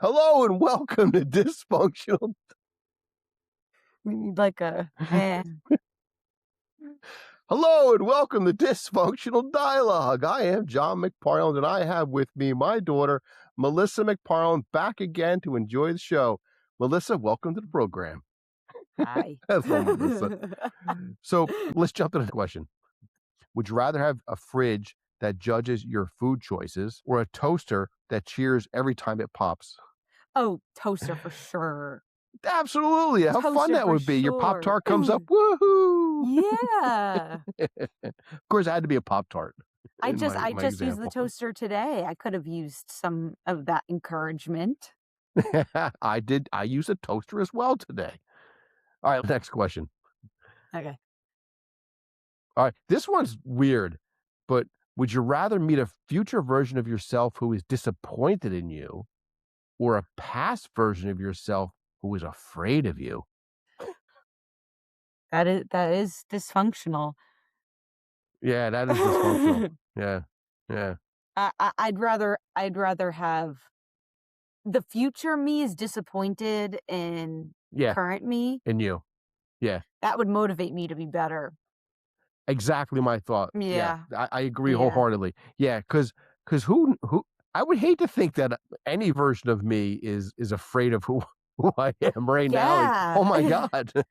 Hello and welcome to Dysfunctional. We need like a eh. Hello and welcome to Dysfunctional Dialogue. I am John McParland, and I have with me my daughter, Melissa McParland, back again to enjoy the show. Melissa, welcome to the program. Hi. Hello, Melissa. So let's jump to the question. Would you rather have a fridge that judges your food choices or a toaster that cheers every time it pops? Oh, toaster for sure. Absolutely. How fun Toaster that for would be. Your Pop sure. Tart comes up. Woohoo. Yeah. Of course, it had to be a Pop Tart I in just my I my just used the example. toaster today. I could have used some of that encouragement. I did. I used a toaster as well today. All right, next question. Okay. All right, this one's weird, but would you rather meet a future version of yourself who is disappointed in you or a past version of yourself who is afraid of you? That is dysfunctional. Yeah, that is dysfunctional. Yeah, yeah, I'd rather have the future me is disappointed in yeah, current me. and you. Yeah. That would motivate me to be better. Exactly my thought. Yeah, Yeah. I agree Yeah. wholeheartedly. Yeah, because who I would hate to think that any version of me is afraid of who who I am right now. Like, Yeah. oh my God, Yeah.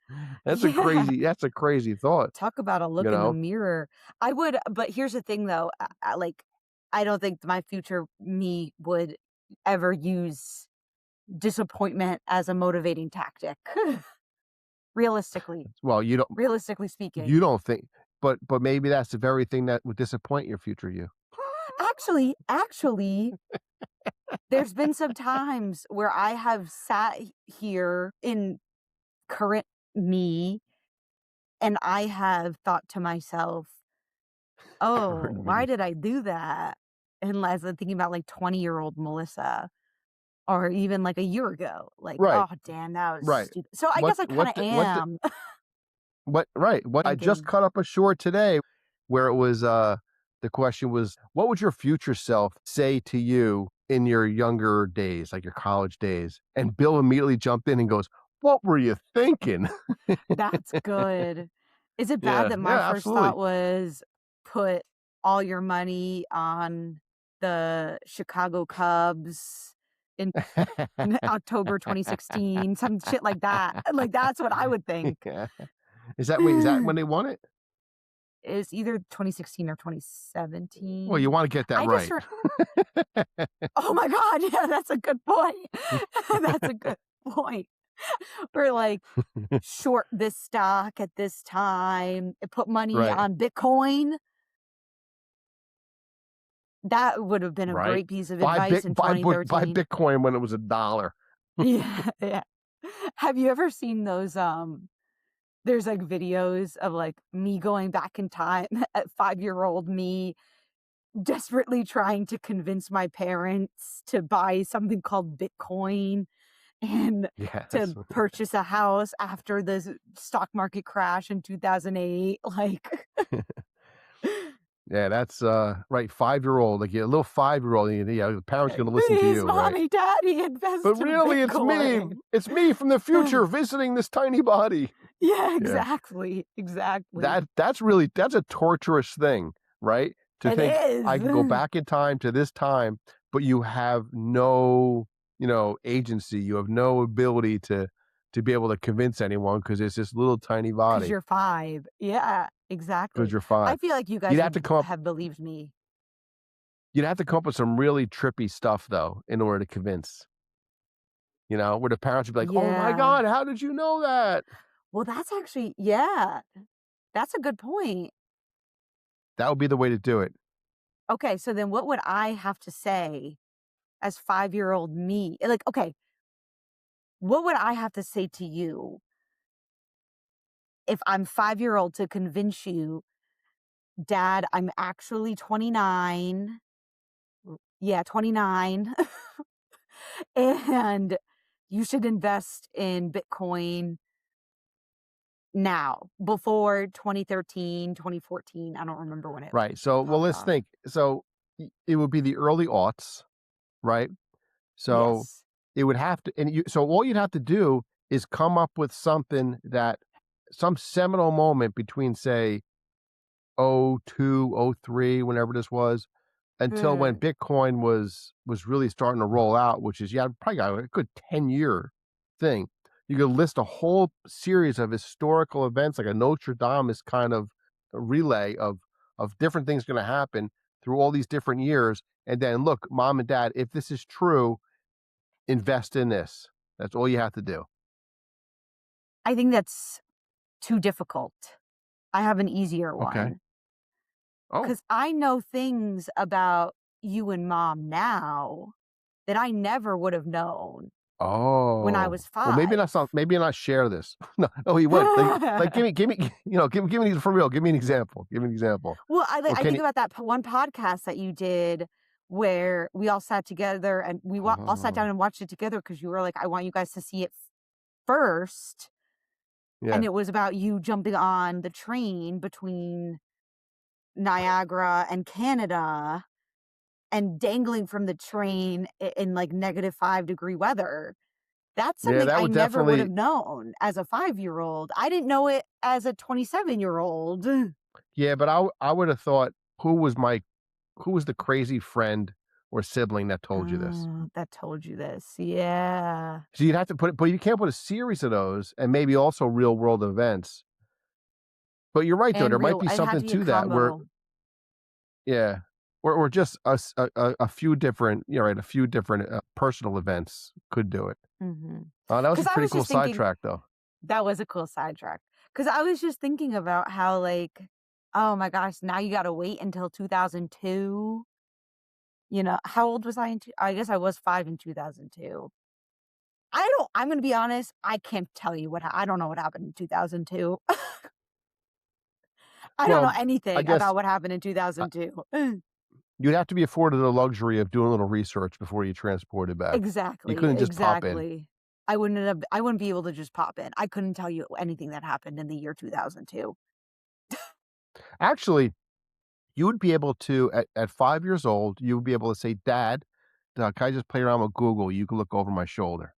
that's a crazy thought. Talk about a You look in the know? mirror. I would but here's the thing though, I don't think my future me would ever use disappointment as a motivating tactic. Realistically Well, realistically speaking. you don't think, but maybe that's the very thing that would disappoint your future you. Actually, there's been some times where I have sat here in current me and I have thought to myself, "Oh, Current why me. did I do that?" Unless I'm thinking about, like, 20-year-old Melissa or even, like, a year ago, like, Right, "Oh, damn, that was right. stupid." So I guess I kinda What am What I just thinking, cut up a short today where it was, the question was, what would your future self say to you in your younger days, like your college days? And Bill immediately jumped in and goes, "What were you thinking?" "That's good." Is it bad Yeah, that my yeah, first thought absolutely. was put all your money on the Chicago Cubs in October 2016, some shit like that? Like, that's what I would think. Yeah. Is that when they won it? It's either 2016 or Well, you 2017. wanna get that I just right. re Oh my god, yeah, that's a good point. That's a good point. Or, like, short this stock at this time, put money Right, on Bitcoin. That would have been a right. great piece of advice in Buy 2013. Bitcoin when it was $1. Yeah, yeah. Have you ever seen those, there's, like, videos of, like, me going back in time at 5-year-old me desperately trying to convince my parents to buy something called Bitcoin and Yes. to purchase a house after the stock market crash in 2008, like, Yeah, that's, right, 5-year-old, like, a little 5-year-old, yeah, the parent's gonna listen to "Please, you, right? mommy, daddy, "But invest in really, Bitcoin." it's me from the future visiting this tiny body." Yeah, Yeah, exactly, exactly. that's a torturous thing, right? To It think, "I can go is. back in time to this time," but you have no, agency, you have no ability to be able to convince anyone because it's this little tiny 'Cause body you're 5. Yeah, because exactly. you're I 5. feel like you You'd guys have to would come up have believed me. you'd have to come up with some really trippy stuff, though, in order to convince. Where the parents would be like, "Oh my Yeah. god, how did you know that?" Well, that's actually yeah, that's a good point. That would be the way to do it. Okay, so then what would I have to say as 5-year-old me? Like, okay, what would I have to say to you if I'm 5-year-old to convince you, "Dad, I'm actually 29." Yeah, 29. "And you should invest in Bitcoin now, before 2013, 2014." I don't remember when it Right, so, well, popped let's off. think. So, it would be the early aughts, right? So, Yes. it would have to, and so all you'd have to do is come up with something that some seminal moment between, say, '02, '03, whenever this was, until when Mm. Bitcoin was really starting to roll out, which is, yeah, probably got a good 10-year thing. You could list a whole series of historical events, like a Notre Dame is kind of a relay of different things gonna happen through all these different years, and then, "Look, mom and dad, if this is true, invest in this." That's all you have to do. I think that's too difficult. I have an easier Okay. one Oh. because I know things about you and mom now that I never would have known when I was Oh. Well, 5. maybe not share this. No, oh, he would. Like, give me, give me for real, give me an example. Give me an example. Well, Or I can think you about that one podcast that you did where we all sat together and all sat down Oh, and watched it together because you were like, "I want you guys to see it first." And yeah. it was about you jumping on the train between Niagara and Canada and dangling from the train in like -5-degree weather. That's Yeah, something that I would never would have definitely, known as a 5-year-old. I didn't know it as a 27-year-old. yeah, but I would have thought, who was the crazy friend or sibling that told you this? Oh, that told you this. Yeah. So you'd have to put it, but you can't put a series of those and maybe also real world events. But you're right, though, And there might real be it had something to be a to that where, combo. yeah, or just a few different, right, a few different, personal events could do it. Mhm. That was a 'Cause I pretty was cool just thinking sidetrack, though. that was a cool sidetrack. Because I was just thinking about how, like, oh my gosh, now you gotta wait until 2002. How old was I in two I guess I was 5 in 2002. I'm gonna be honest, I can't tell you I don't know what happened in 2002. I don't know Well, I anything guess, about what happened in uh, 2002. you'd have to be afforded the luxury of doing a little research before you transport it back. You Exactly, couldn't just pop in. exactly. I wouldn't be able to just pop in. I couldn't tell you anything that happened in the year 2002. Actually, you would be able to, at 5 years old, you would be able to say, "Dad, can I just play around with Google? You can look over my shoulder."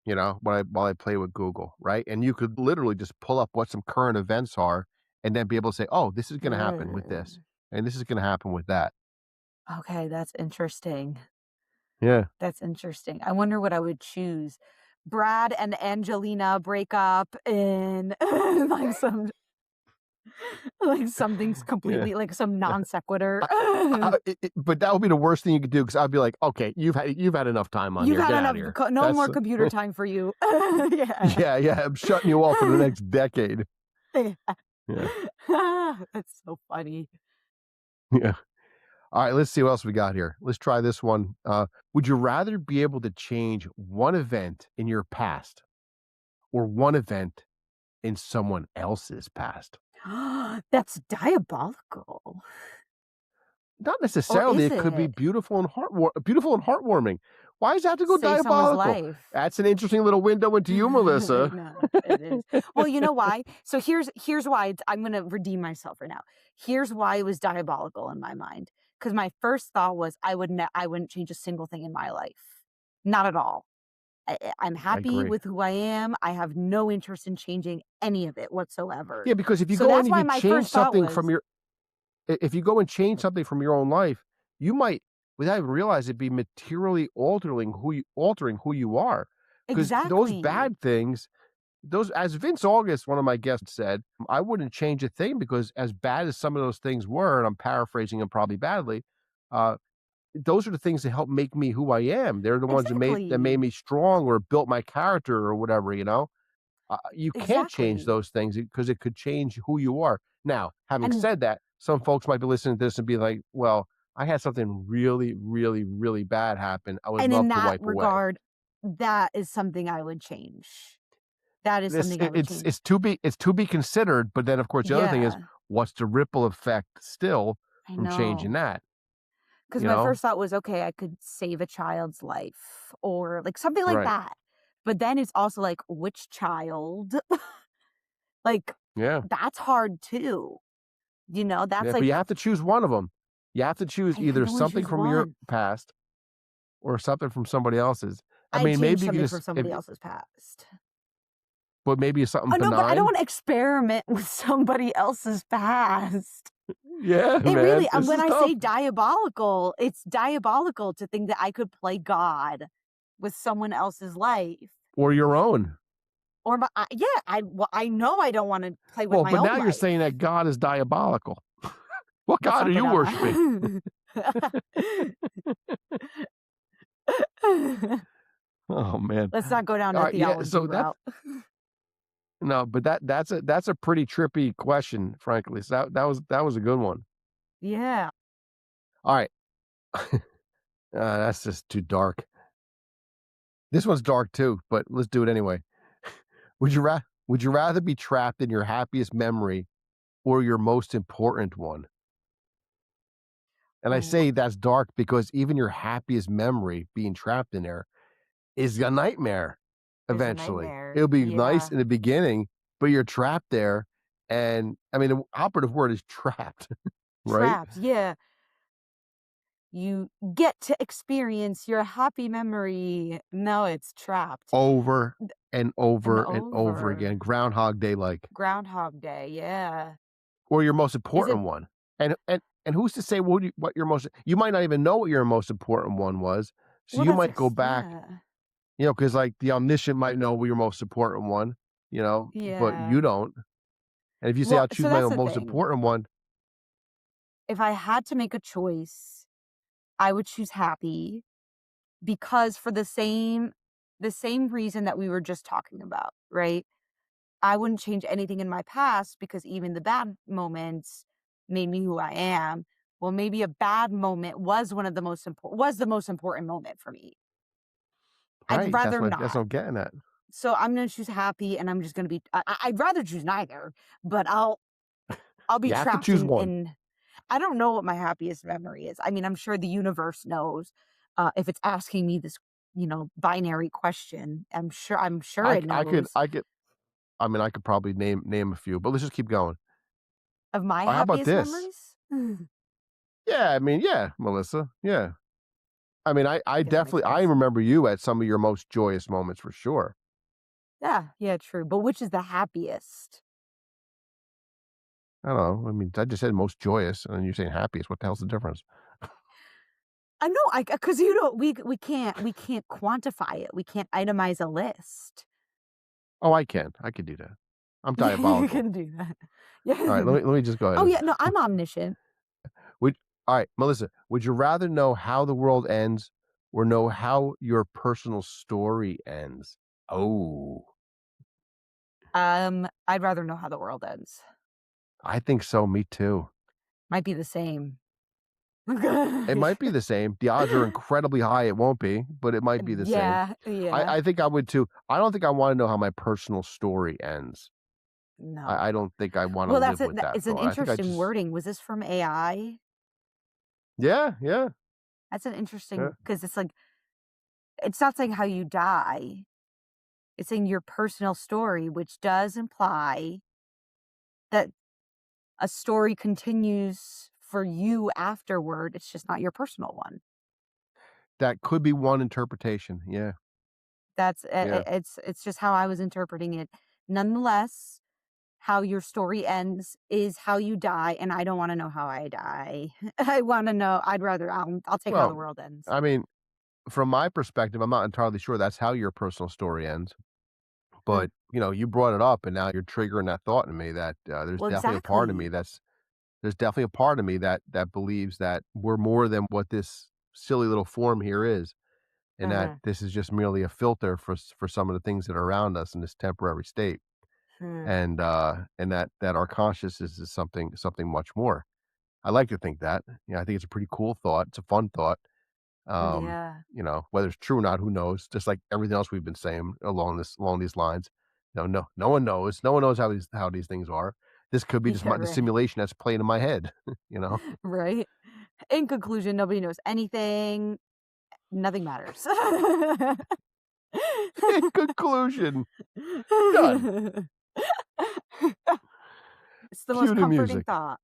While I play with Google, right? And you could literally just pull up what some current events are and then be able to say, "Oh, this is gonna happen with this, Mm. and this is gonna happen with that." Okay, that's interesting. Yeah. That's interesting. I wonder what I would choose. Brad and Angelina break up in like something's Yeah. completely like some non sequitur. But that would be the worst thing you could do because 'cause I'd be like, "Okay, you've had enough time on You've here. had Get out of enough here." no That's more computer time for you. Yeah. yeah, yeah, I'm shutting you off for the next decade. Yeah, That's so funny. yeah. Alright, let's see what else we got here. Let's try this one. Would you rather be able to change one event in your past or one event in someone else's past? That's diabolical. Not Or necessarily, is it could be it? beautiful and heartwarming. Why does it have to go Save someone's diabolical? life. That's an interesting little window into you, Melissa. No, it is. Well, you know why? So here's why I'm gonna redeem myself right now. Here's why it was diabolical in my mind. Because my first thought was I wouldn't change a single thing in my life. Not at all. I'm I happy agree. with who I am. I have no interest in changing any of it whatsoever. Yeah, because So that's if why you my change first thought something from was your if you go and change something from your own life, you might, without even realize it, be materially altering who you are. Because those exactly. bad things, those, as Vince August, one of my guests, said, I wouldn't change a thing because as bad as some of those things were, and I'm paraphrasing them probably badly, uh, those are the things that help make me who I am. They're the ones that made Exactly. me strong or built my character or whatever, you know? You can't change Exactly. those things because it could change who you are. Now, having And said that, some folks might be listening to this and be like, "Well, I had something really, really, really bad happen. I would and in love to that wipe away." regard, that is something I would change. That is This something I would change. it's to be considered, but then, of course, the other thing is, Yeah, what's the ripple effect still I from changing know. that, Because you my know? first thought was, okay, I could save a child's life or like something like Right. that. But then it's also like, which child? Like, Yeah. that's hard too. That's Yeah, but you like, have to choose one of them. You have to choose I can either only something choose from your one. past or something from somebody else's. I I'd mean, change maybe you could something from just if somebody else's past. but maybe it's something Oh, no, but I don't benign. wanna experiment with somebody else's past. Yeah, It man, really this when is I tough. say diabolical, it's diabolical to think that I could play God with someone else's life. Or your own. Or my yeah, I know I don't wanna play with Well, my but own now you're saying life. that God is diabolical. What Let's God are not go you down worshiping? that. Oh, man. Let's not go down the Alright, yeah, theology so that's route. no, but that's a pretty trippy question, frankly. So that was a good one. Yeah. Alright, that's just too dark. This one's dark too, but let's do it anyway. Would you rather be trapped in your happiest memory or your most important one? And I Ooh, say that's dark because even your happiest memory being trapped in there is a nightmare is a eventually. nightmare. It'll be nice Yeah. in the beginning, but you're trapped there. And I mean, the operative word is trapped, right? Trapped, yeah. You get to experience your happy memory. No, it's trapped. Over D and and over and over again, over. Groundhog Day like, Groundhog Day, yeah. or your most Is it important one. And who's to say what your most you might not even know what your most important one was. So well, you that's might go ex back, yeah. because like the omniscient might know what your most important one, but Yeah. you don't. And if you say Well, I'll choose so my that's the most thing. important one, If I had to make a choice, I would choose happy because for the same reason that we were just talking about, right? I wouldn't change anything in my past because even the bad moments made me who I am. Well, maybe a bad moment was the most important moment for me. I'd right? That's rather what that's what not. I'm getting at. So I'm gonna choose happy, and I'm just gonna be. I'd rather choose neither, but I'll be You have to trapped choose in one. in. I don't know what my happiest memory is. I mean, I'm sure the universe knows. If it's asking me this, binary question, I'm sure it knows I could I mean, I could probably name a few, but let's just keep going. of my How about happiest this? memories. Yeah, I mean, yeah, Melissa, yeah. I mean, I Guess that makes definitely I sense. remember you at some of your most joyous moments for sure. Yeah, yeah, true. But which is the happiest? I don't know. I mean, I just said most joyous, and then you're saying happiest. What the hell's the difference? I know, I because you don't we can't quantify it. We can't itemize a list. Oh, I can. I could do that. I'm Yeah, you diabolical. can do that. All right, Yeah. let me just go ahead Oh and yeah, no, I'm omniscient. would all right, Melissa, would you rather know how the world ends or know how your personal story ends? Oh, I'd rather know how the world ends. I think so. Me too. Might be the same. It might be the same. The odds are incredibly high it won't be, but it might be the same. Yeah, yeah. I think I would too. I don't think I wanna know how my personal story ends. No. I don't think I wanna Well, live with that it's an thought. I think I interesting just wording. Was this from AI? yeah, yeah, That's an yeah. interesting because it's like it's not saying how you die. It's saying your personal story, which does imply that a story continues for you afterward. It's just not your personal one. That could be one interpretation. Yeah, yeah. It's just how I was interpreting it. Nonetheless, how your story ends is how you die, and I don't wanna know how I die. I wanna know I'll take how the Well, world ends. I mean, from my perspective, I'm not entirely sure that's how your personal story ends, Huh. but, you brought it up, and now you're triggering that thought in me that, Well, exactly. there's definitely a part of me that believes that we're more than what this silly little form here is, and that Uh-huh. this is just merely a filter for some of the things that are around us in this temporary state, Hmm. and that our consciousness is something much more. I like to think that. I think it's a pretty cool thought. It's a fun thought. Yeah. Whether it's true or not, who knows? Just like everything else we've been saying along these lines. No one knows. No one knows how these things are. This could be just Yeah, the right. simulation that's playing in my head, Right? In conclusion, nobody knows anything. Nothing matters. In conclusion, done. It's the Cue most the comforting music. thought.